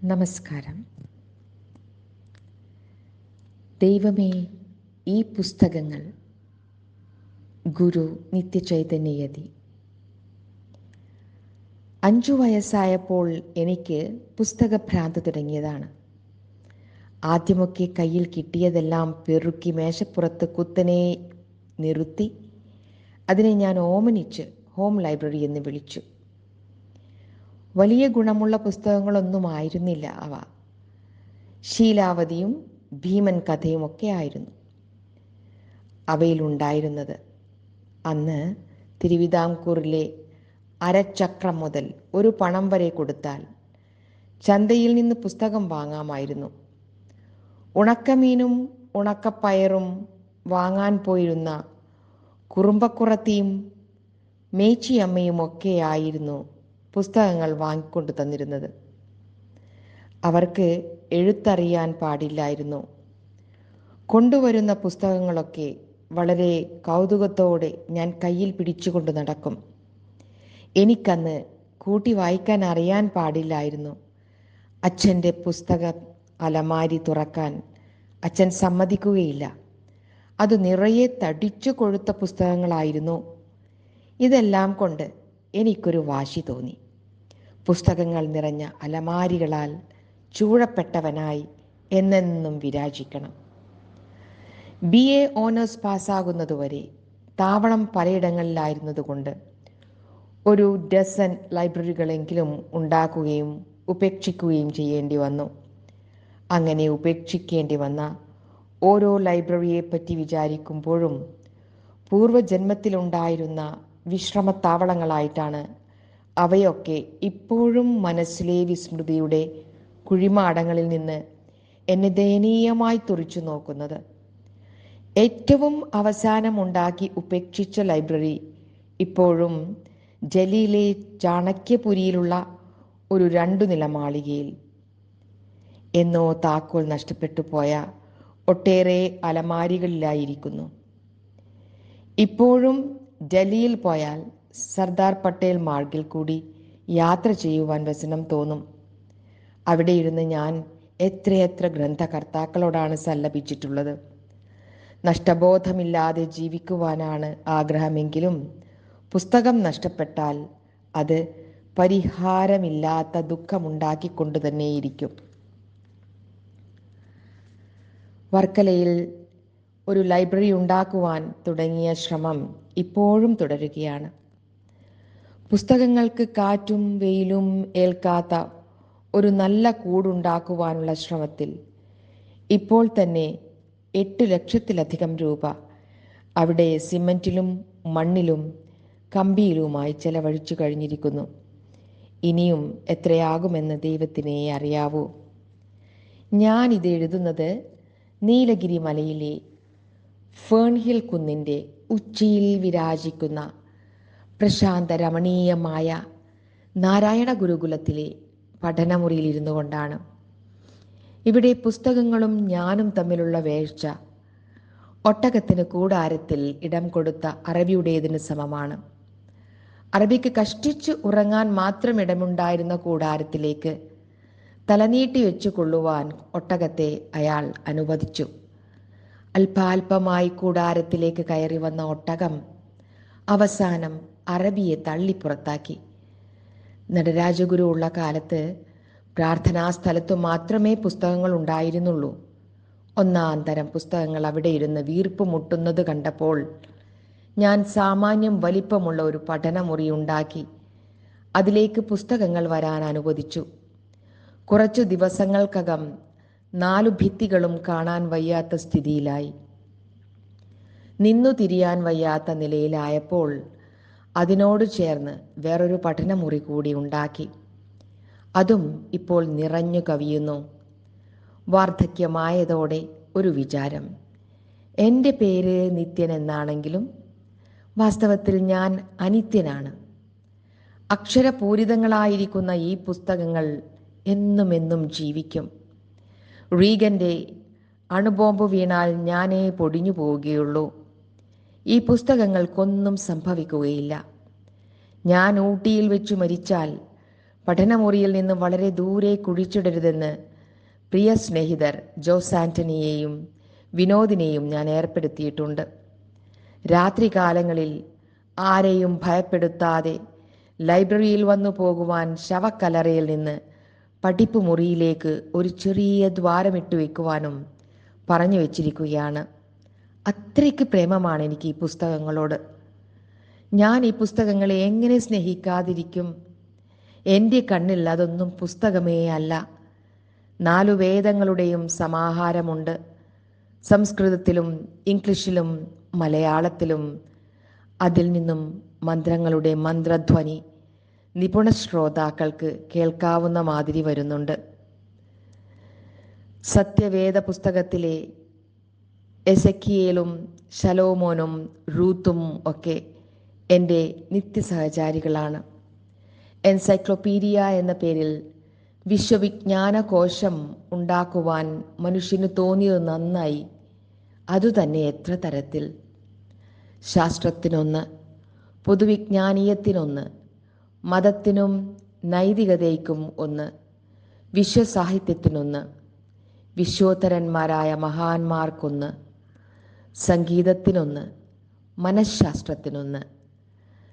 നമസ്കാരം. ദൈവമേ, ഈ പുസ്തകങ്ങൾ. ഗുരു നിത്യചൈതന്യയതി. 5 വയസ്സായപ്പോൾ എനിക്ക് പുസ്തകഭ്രാന്ത് തുടങ്ങിയതാണ്. ആദ്യമൊക്കെ കയ്യിൽ കിട്ടിയതെല്ലാം പെറുക്കി മേശപ്പുറത്ത് കുത്തനെ നിർത്തി അതിനെ ഞാൻ ഓമനിച്ച് ഹോം ലൈബ്രറി എന്ന് വിളിച്ചു. വലിയ ഗുണമുള്ള പുസ്തകങ്ങളൊന്നും ആയിരുന്നില്ല അവ. ശീലാവതിയും ഭീമൻ കഥയും ഒക്കെ ആയിരുന്നു അവയിലുണ്ടായിരുന്നത്. അന്ന് തിരുവിതാംകൂറിലെ അരച്ചക്രം മുതൽ ഒരു പണം വരെ കൊടുത്താൽ ചന്തയിൽ നിന്ന് പുസ്തകം വാങ്ങാമായിരുന്നു. ഉണക്കമീനും ഉണക്കപ്പയറും വാങ്ങാൻ പോയിരുന്ന കുറുമ്പക്കുറത്തിയും മേച്ചിയമ്മയും ഒക്കെയായിരുന്നു പുസ്തകങ്ങൾ വാങ്ങിക്കൊണ്ടു തന്നിരുന്നത്. അവർക്ക് എഴുത്തറിയാൻ പാടില്ലായിരുന്നു. കൊണ്ടുവരുന്ന പുസ്തകങ്ങളൊക്കെ വളരെ കൗതുകത്തോടെ ഞാൻ കയ്യിൽ പിടിച്ചുകൊണ്ട് നടക്കും. എനിക്കന്ന് കൂട്ടി വായിക്കാൻ അറിയാൻ പാടില്ലായിരുന്നു. അച്ഛൻ്റെ പുസ്തക അലമാരി തുറക്കാൻ അച്ഛൻ സമ്മതിക്കുകയില്ല. അത് നിറയെ തടിച്ചു കൊഴുത്ത പുസ്തകങ്ങളായിരുന്നു. ഇതെല്ലാം കൊണ്ട് എനിക്കൊരു വാശി തോന്നി. പുസ്തകങ്ങൾ നിറഞ്ഞ അലമാരികളാൽ ചൂഴപ്പെട്ടവനായി എന്നെന്നും വിരാജിക്കണം. BA ഓണേഴ്സ് പാസ്സാകുന്നതുവരെ താവളം പലയിടങ്ങളിലായിരുന്നതുകൊണ്ട് ഒരു ഡസൻ ലൈബ്രറികളെങ്കിലും ഉണ്ടാക്കുകയും ഉപേക്ഷിക്കുകയും ചെയ്യേണ്ടി വന്നു. അങ്ങനെ ഉപേക്ഷിക്കേണ്ടി വന്ന ഓരോ ലൈബ്രറിയെപ്പറ്റി വിചാരിക്കുമ്പോഴും പൂർവ്വജന്മത്തിലുണ്ടായിരുന്ന വിശ്രമത്താവളങ്ങളായിട്ടാണ് അവയൊക്കെ ഇപ്പോഴും മനസ്സിലെ വിസ്മൃതിയുടെ കുഴിമാടങ്ങളിൽ നിന്ന് എന്നെ ദയനീയമായി തുറിച്ചു നോക്കുന്നത്. ഏറ്റവും അവസാനം ഉണ്ടാക്കി ഉപേക്ഷിച്ച ലൈബ്രറി ഇപ്പോഴും ജലിയിലെ ചാണക്യപുരിയിലുള്ള ഒരു 2 നില മാളികയിൽ. എന്നോ താക്കോൽ നഷ്ടപ്പെട്ടു പോയ ഒട്ടേറെ അലമാരികളിലായിരിക്കുന്നു. ഇപ്പോഴും ഡൽഹിയിൽ പോയാൽ സർദാർ പട്ടേൽ മാർഗിൽ കൂടി യാത്ര ചെയ്യുവാൻ വ്യസനം തോന്നും. അവിടെ ഇരുന്ന് ഞാൻ എത്രയെത്ര ഗ്രന്ഥകർത്താക്കളോടാണ് സല്ലപിച്ചിട്ടുള്ളത്. നഷ്ടബോധമില്ലാതെ ജീവിക്കുവാനാണ് ആഗ്രഹമെങ്കിലും പുസ്തകം നഷ്ടപ്പെട്ടാൽ അത് പരിഹാരമില്ലാത്ത ദുഃഖമുണ്ടാക്കിക്കൊണ്ട് തന്നെയിരിക്കും. വർക്കലയിൽ ഒരു ലൈബ്രറി ഉണ്ടാക്കുവാൻ തുടങ്ങിയ ശ്രമം ഇപ്പോഴും തുടരുകയാണ്. പുസ്തകങ്ങൾക്ക് കാറ്റും വെയിലും ഏൽക്കാത്ത ഒരു നല്ല കൂടുണ്ടാക്കുവാനുള്ള ശ്രമത്തിൽ ഇപ്പോൾ തന്നെ 8 ലക്ഷത്തിലധികം രൂപ അവിടെ സിമൻറ്റിലും മണ്ണിലും കമ്പിയിലുമായി ചെലവഴിച്ചു കഴിഞ്ഞിരിക്കുന്നു. ഇനിയും എത്രയാകുമെന്ന് ദൈവത്തിനേ അറിയാവൂ. ഞാനിത് എഴുതുന്നത് നീലഗിരി മലയിലെ ഫേൺഹിൽ കുന്നിൻ്റെ ഉച്ചിയിൽ വിരാജിക്കുന്ന പ്രശാന്ത രമണീയമായ നാരായണ ഗുരുകുലത്തിലെ പഠനമുറിയിലിരുന്നു കൊണ്ടാണ്. ഇവിടെ പുസ്തകങ്ങളും ഞാനും തമ്മിലുള്ള വേഴ്ച ഒട്ടകത്തിന് കൂടാരത്തിൽ ഇടം കൊടുത്ത അറബിയുടേതിന് സമമാണ്. അറബിക്ക് കഷ്ടിച്ച് ഉറങ്ങാൻ മാത്രം ഇടമുണ്ടായിരുന്ന കൂടാരത്തിലേക്ക് തലനീട്ടി വെച്ചു കൊള്ളുവാൻ ഒട്ടകത്തെ അയാൾ അനുവദിച്ചു. അല്പാൽപമായി കൂടാരത്തിലേക്ക് കയറി വന്ന ഒട്ടകം അവസാനം അറബിയെ തള്ളിപ്പുറത്താക്കി. നടരാജഗുരു ഉള്ള കാലത്ത് പ്രാർത്ഥനാ സ്ഥലത്തു മാത്രമേ പുസ്തകങ്ങൾ ഉണ്ടായിരുന്നുള്ളൂ. ഒന്നാം തരം പുസ്തകങ്ങൾ അവിടെ ഇരുന്ന് വീർപ്പ് മുട്ടുന്നത് കണ്ടപ്പോൾ ഞാൻ സാമാന്യം വലിപ്പമുള്ള ഒരു പഠനമുറി ഉണ്ടാക്കി അതിലേക്ക് പുസ്തകങ്ങൾ വരാൻ അനുവദിച്ചു. കുറച്ചു ദിവസങ്ങൾക്കകം 4 ഭിത്തികളും കാണാൻ വയ്യാത്ത സ്ഥിതിയിലായി. നിന്നു തിരിയാൻ വയ്യാത്ത നിലയിലായപ്പോൾ അതിനോട് ചേർന്ന് വേറൊരു പഠനമുറി കൂടി ഉണ്ടാക്കി. അതും ഇപ്പോൾ നിറഞ്ഞു കവിയുന്നു. വാർദ്ധക്യമായതോടെ ഒരു വിചാരം. എൻ്റെ പേര് നിത്യൻ എന്നാണെങ്കിലും വാസ്തവത്തിൽ ഞാൻ അനിത്യനാണ്. അക്ഷരപൂരിതങ്ങളായിരിക്കുന്ന ഈ പുസ്തകങ്ങൾ എന്നും ജീവിക്കും. റീഗൻ്റെ അണുബോംബ് വീണാൽ ഞാനേ പൊടിഞ്ഞു പോവുകയുള്ളൂ. ഈ പുസ്തകങ്ങൾക്കൊന്നും സംഭവിക്കുകയില്ല. ഞാൻ ഊട്ടിയിൽ വെച്ചു മരിച്ചാൽ പഠനമുറിയിൽ നിന്ന് വളരെ ദൂരെ കുഴിച്ചിടരുതെന്ന് പ്രിയ സ്നേഹിതർ ജോസ് ആന്റണിയെയും വിനോദിനെയും ഞാൻ ഏർപ്പെടുത്തിയിട്ടുണ്ട്. രാത്രികാലങ്ങളിൽ ആരെയും ഭയപ്പെടുത്താതെ ലൈബ്രറിയിൽ വന്നു പോകുവാൻ ശവക്കല്ലറയിൽ നിന്ന് പഠിപ്പ് മുറിയിലേക്ക് ഒരു ചെറിയ ദ്വാരമിട്ട് വയ്ക്കുവാനും പറഞ്ഞു വച്ചിരിക്കുകയാണ്. അത്രയ്ക്ക് പ്രേമമാണ് എനിക്ക് ഈ പുസ്തകങ്ങളോട്. ഞാൻ ഈ പുസ്തകങ്ങളെ എങ്ങനെ സ്നേഹിക്കാതിരിക്കും? എൻ്റെ കണ്ണിൽ അതൊന്നും പുസ്തകമേ അല്ല. 4 വേദങ്ങളുടെയും സമാഹാരമുണ്ട്. സംസ്കൃതത്തിലും ഇംഗ്ലീഷിലും മലയാളത്തിലും. അതിൽ നിന്നും മന്ത്രങ്ങളുടെ മന്ത്രധ്വനി നിപുണ ശ്രോതാക്കൾക്ക് കേൾക്കാവുന്ന മാതിരി വരുന്നുണ്ട്. സത്യവേദ പുസ്തകത്തിലെ എസെക്കിയേലും ശലോമോനും റൂത്തും ഒക്കെ എൻ്റെ നിത്യസഹചാരികളാണ്. എൻസൈക്ലോപീഡിയ എന്ന പേരിൽ വിശ്വവിജ്ഞാനകോശം ഉണ്ടാക്കുവാൻ മനുഷ്യന് തോന്നിയത് നന്നായി. അതുതന്നെ എത്ര തരത്തിൽ. ശാസ്ത്രത്തിനൊന്ന്, പൊതുവിജ്ഞാനീയത്തിനൊന്ന്, മതത്തിനും നൈതികതയ്ക്കും ഒന്ന്, വിശ്വസാഹിത്യത്തിനൊന്ന്, വിശ്വോത്തരന്മാരായ മഹാന്മാർക്കൊന്ന്, സംഗീതത്തിനൊന്ന്, മനഃശാസ്ത്രത്തിനൊന്ന്,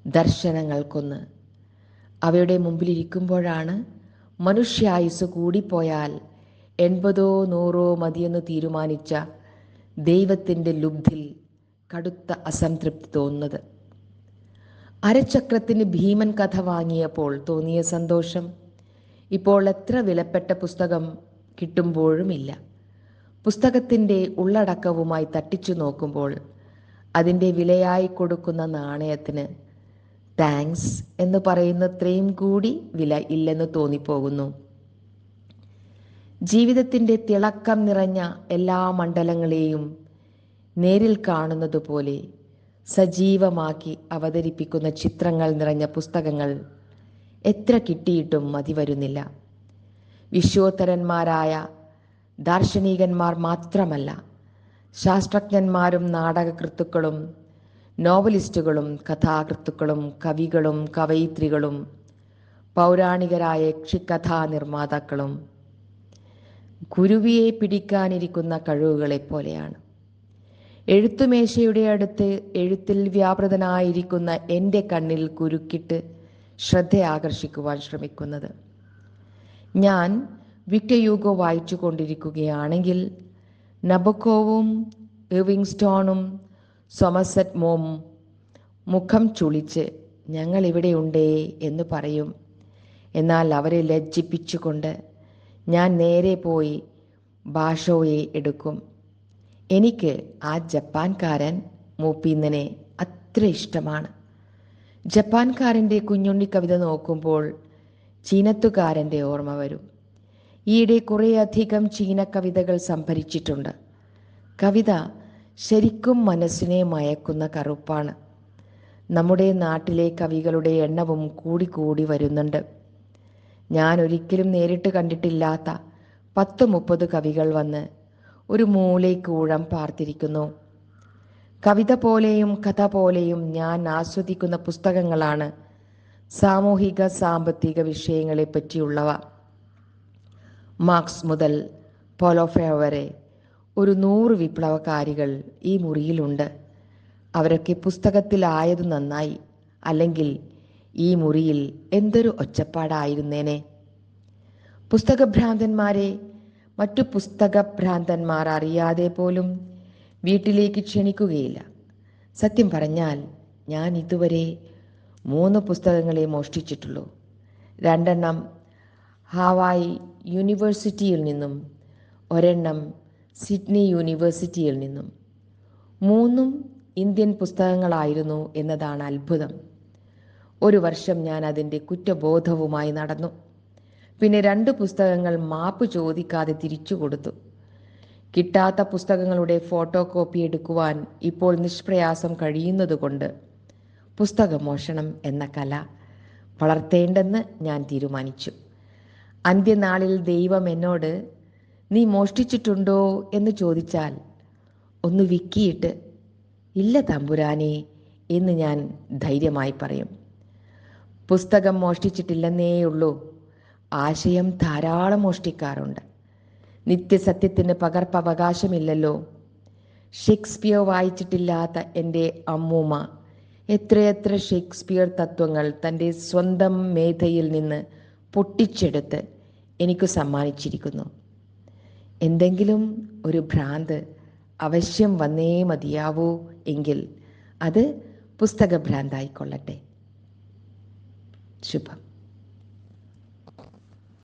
ദർശനങ്ങൾക്കൊന്ന്. അവയുടെ മുമ്പിലിരിക്കുമ്പോഴാണ് മനുഷ്യായുസ് കൂടിപ്പോയാൽ 80 100 മതിയെന്ന് തീരുമാനിച്ച ദൈവത്തിൻ്റെ ലുബ്ധിൽ കടുത്ത അസംതൃപ്തി തോന്നുന്നത്. അരച്ചക്രത്തിന് ഭീമൻ കഥ വാങ്ങിയപ്പോൾ തോന്നിയ സന്തോഷം ഇപ്പോൾ എത്ര വിലപ്പെട്ട പുസ്തകം കിട്ടുമ്പോഴുമില്ല. പുസ്തകത്തിൻ്റെ ഉള്ളടക്കവുമായി തട്ടിച്ചു നോക്കുമ്പോൾ അതിൻ്റെ വിലയായി കൊടുക്കുന്ന നാണയത്തിന് താങ്ക്സ് എന്ന് പറയുന്നത്രയും കൂടി വില ഇല്ലെന്ന് തോന്നിപ്പോകുന്നു. ജീവിതത്തിൻ്റെ തിളക്കം നിറഞ്ഞ എല്ലാ മണ്ഡലങ്ങളെയും നേരിൽ കാണുന്നത് പോലെ സജീവമാക്കി അവതരിപ്പിക്കുന്ന ചിത്രങ്ങൾ നിറഞ്ഞ പുസ്തകങ്ങൾ എത്ര കിട്ടിയിട്ടും മതി വരുന്നില്ല. വിശ്വോത്തരന്മാരായ ദാർശനികന്മാർ മാത്രമല്ല, ശാസ്ത്രജ്ഞന്മാരും നാടകകൃത്തുക്കളും നോവലിസ്റ്റുകളും കഥാകൃത്തുക്കളും കവികളും കവയിത്രികളും പൗരാണികരായ യക്ഷിക്കഥാ നിർമ്മാതാക്കളും കുരുവിയെ പിടിക്കാനിരിക്കുന്ന കഴിവുകളെപ്പോലെയാണ്. എഴുത്തുമേശയുടെ അടുത്ത് എഴുത്തിൽ വ്യാപൃതനായിരിക്കുന്ന എൻ്റെ കണ്ണിൽ കുരുക്കിട്ട് ശ്രദ്ധ ആകർഷിക്കുവാൻ ശ്രമിക്കുന്നത്. ഞാൻ വിക്ടർ യൂഗോ വായിച്ചു കൊണ്ടിരിക്കുകയാണെങ്കിൽ നബോക്കോവും ഇർവിംഗ്സ്റ്റോണും സൊമർസെറ്റ് മോം മുഖം ചുളിച്ച് ഞങ്ങൾ ഇവിടെയുണ്ടേ എന്ന് പറയും. എന്നാൽ അവരെ ലജ്ജിപ്പിച്ചുകൊണ്ട് ഞാൻ നേരെ പോയി ഭാഷോയെ എടുക്കും. എനിക്ക് ആ ജപ്പാൻകാരൻ മൂപ്പീന്നനെ അത്ര ഇഷ്ടമാണ്. ജപ്പാൻകാരൻ്റെ കുഞ്ഞുണ്ണി കവിത നോക്കുമ്പോൾ ചീനത്തുകാരൻ്റെ ഓർമ്മ വരും. ഈയിടെ കുറേയധികം ചീന കവിതകൾ സംഭരിച്ചിട്ടുണ്ട്. കവിത ശരിക്കും മനസ്സിനെ മയക്കുന്ന കറുപ്പാണ്. നമ്മുടെ നാട്ടിലെ കവികളുടെ എണ്ണവും കൂടി വരുന്നുണ്ട്. ഞാൻ ഒരിക്കലും നേരിട്ട് കണ്ടിട്ടില്ലാത്ത 10-30 കവികൾ വന്ന് ഒരു മൂലയ്ക്കൂഴം പാർത്തിരിക്കുന്നു. കവിത പോലെയും കഥ പോലെയും ഞാൻ ആസ്വദിക്കുന്ന പുസ്തകങ്ങളാണ് സാമൂഹിക സാമ്പത്തിക വിഷയങ്ങളെ പറ്റിയുള്ളവ. മാർക്സ് മുതൽ പോലോഫെ വരെ ഒരു 100 വിപ്ലവകാരികൾ ഈ മുറിയിലുണ്ട്. അവരൊക്കെ പുസ്തകത്തിലായത് നന്നായി, അല്ലെങ്കിൽ ഈ മുറിയിൽ എന്തൊരു ഒച്ചപ്പാടായിരുന്നേനെ. പുസ്തകഭ്രാന്തന്മാരെ മറ്റു പുസ്തകഭ്രാന്തന്മാർ അറിയാതെ പോലും വീട്ടിലേക്ക് ക്ഷണിക്കുകയില്ല. സത്യം പറഞ്ഞാൽ ഞാൻ ഇതുവരെ 3 പുസ്തകങ്ങളെ മോഷ്ടിച്ചിട്ടുള്ളൂ. 2 ഹാവായ് യൂണിവേഴ്സിറ്റിയിൽ നിന്നും, 1 സിഡ്നി യൂണിവേഴ്സിറ്റിയിൽ നിന്നും. 3 ഇന്ത്യൻ പുസ്തകങ്ങളായിരുന്നു എന്നതാണ് അത്ഭുതം. ഒരു വർഷം ഞാൻ അതിൻ്റെ കുറ്റബോധവുമായി നടന്നു. പിന്നെ 2 പുസ്തകങ്ങൾ മാപ്പ് ചോദിക്കാതെ തിരിച്ചു കൊടുത്തു. കിട്ടാത്ത പുസ്തകങ്ങളുടെ ഫോട്ടോ കോപ്പി എടുക്കുവാൻ ഇപ്പോൾ നിഷ്പ്രയാസം കഴിയുന്നതുകൊണ്ട് പുസ്തകമോഷണം എന്ന കല വളർത്തേണ്ടെന്ന് ഞാൻ തീരുമാനിച്ചു. അന്ത്യനാളിൽ ദൈവം എന്നോട് നീ മോഷ്ടിച്ചിട്ടുണ്ടോ എന്ന് ചോദിച്ചാൽ ഒന്ന് വിക്കിയിട്ട് ഇല്ല തമ്പുരാനെ എന്ന് ഞാൻ ധൈര്യമായി പറയും. പുസ്തകം മോഷ്ടിച്ചിട്ടില്ലെന്നേയുള്ളൂ, ആശയം ധാരാളം മോഷ്ടിക്കാറുണ്ട്. നിത്യസത്യത്തിന് പകർപ്പവകാശമില്ലല്ലോ. ഷേക്സ്പിയർ വായിച്ചിട്ടില്ലാത്ത എൻ്റെ അമ്മൂമ്മ എത്രയെത്ര ഷേക്സ്പിയർ തത്വങ്ങൾ തൻ്റെ സ്വന്തം മേധയിൽ നിന്ന് പൊട്ടിച്ചെടുത്ത് എനിക്ക് സമ്മാനിച്ചിരിക്കുന്നു. എന്തെങ്കിലും ഒരു ഭ്രാന്ത് അവശ്യം വന്നേ മതിയാവൂ എങ്കിൽ അത് പുസ്തകഭ്രാന്തായിക്കൊള്ളട്ടെ. ശുഭം.